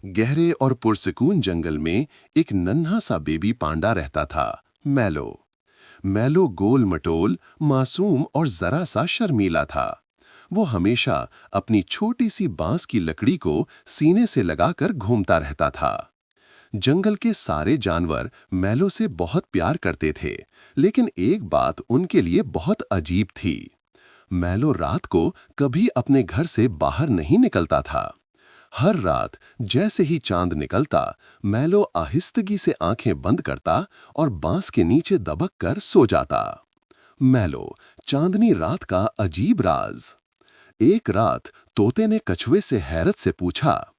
गहरे और पुरसकून जंगल में एक नन्हा सा बेबी पांडा रहता था, मैलो। मैलो गोल मटोल, मासूम और जरा सा शर्मीला था। वो हमेशा अपनी छोटी सी बांस की लकड़ी को सीने से लगाकर घूमता रहता था। जंगल के सारे जानवर मैलो से बहुत प्यार करते थे, लेकिन एक बात उनके लिए बहुत अजीब थी। मैलो रात को कभी अपने घर से बाहर नहीं निकलता था। हर रात जैसे ही चांद निकलता, मैलो आहिस्तगी से आंखें बंद करता और बांस के नीचे दबक कर सो जाता। मैलो, चांदनी रात का अजीब राज। एक रात तोते ने कछुए से हैरत से पूछा,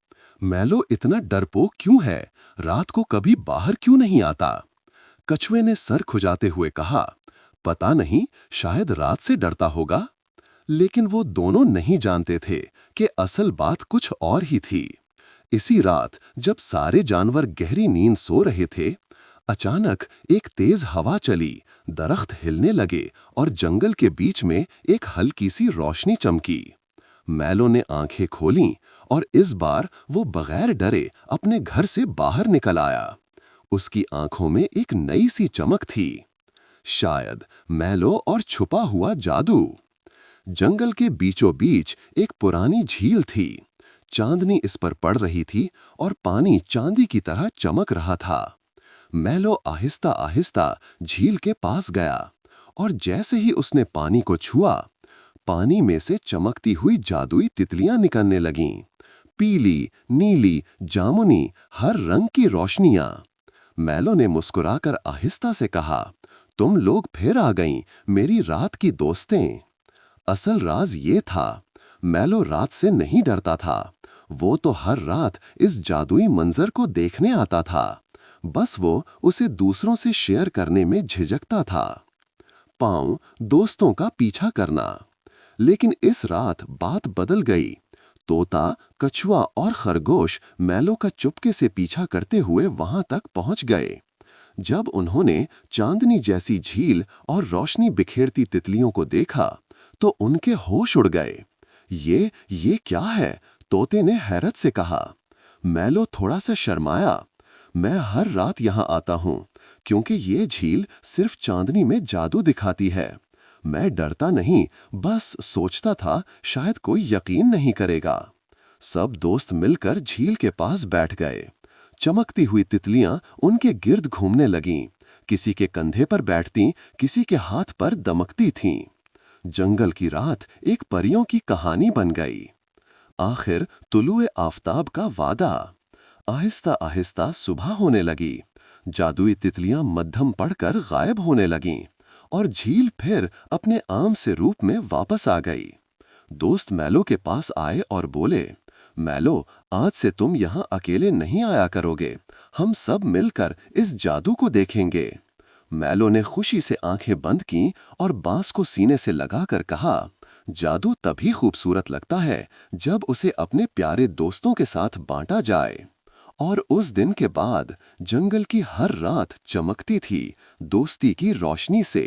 मैलो इतना डरपोक क्यों है? रात को कभी बाहर क्यों नहीं आता? कछुए ने सर खुजाते हुए कहा, पता नहीं, शायद रात से डरता होगा। लेकिन वो दोनों नहीं जानते थे कि असल बात कुछ और ही थी। इसी रात जब सारे जानवर गहरी नींद सो रहे थे, अचानक एक तेज हवा चली, दरख्त हिलने लगे और जंगल के बीच में एक हल्की सी रोशनी चमकी। मैलो ने आंखें खोलीं और इस बार वो बगैर डरे अपने घर से बाहर निकल आया। उसकी आंखों में एक नई सी चमक थी। शायद मैलो और छुपा हुआ जादू। जंगल के बीचों बीच एक पुरानी झील थी। चांदनी इस पर पड़ रही थी और पानी चांदी की तरह चमक रहा था। मैलो आहिस्ता आहिस्ता झील के पास गया और जैसे ही उसने पानी को छुआ, पानी में से चमकती हुई जादुई तितलियां निकलने लगीं। पीली, नीली, जामुनी, हर रंग की रोशनियां। मैलो ने मुस्कुराकर आहिस्ता से कहा, तुम लोग फिर आ गईं, मेरी रात की दोस्तें। असल राज ये था, मैलो रात से नहीं डरता था। वो तो हर रात इस जादुई मंजर को देखने आता था। बस वो उसे दूसरों से शेयर करने में झिझकता था। पाँव दोस्तों का पीछा करना। लेकिन इस रात बात बदल गई। तोता, कछुआ और खरगोश मैलो का चुपके से पीछा करते हुए वहां तक पहुंच गए। जब उन्होंने चांदनी जैसी झील और रोशनी बिखेरती तितलियों को देखा, तो उनके होश उड़ गए। ये क्या है? तोते ने हैरत से कहा। मैलो थोड़ा सा शर्माया। मैं हर रात यहाँ आता हूँ, क्योंकि ये झील सिर्फ चांदनी में जादू दिखाती है। मैं डरता नहीं, बस सोचता था शायद कोई यकीन नहीं करेगा। सब दोस्त मिलकर झील के पास बैठ गए। चमकती हुई तितलियां उनके गिर्द घूमने लगीं। किसी के कंधे पर बैठती, किसी के हाथ पर दमकती थीं। जंगल की रात एक परियों की कहानी बन गई। आखिर तुलुए आफताब का वादा। आहिस्ता आहिस्ता सुबह होने लगी। जादुई तितलियां मध्यम पड़कर गायब होने लगीं और झील फिर अपने आम से रूप में वापस आ गई। दोस्त मैलो के पास आए और बोले, मैलो, आज से तुम यहाँ अकेले नहीं आया करोगे। हम सब मिलकर इस जादू को देखेंगे। मैलो ने खुशी से आंखें बंद कीं और बांस को सीने से लगाकर कहा, जादू तभी खूबसूरत लगता है जब उसे अपने प्यारे दोस्तों के साथ बांटा जाए। और उस दिन के बाद जंगल की हर रात चमकती थी दोस्ती की रोशनी से।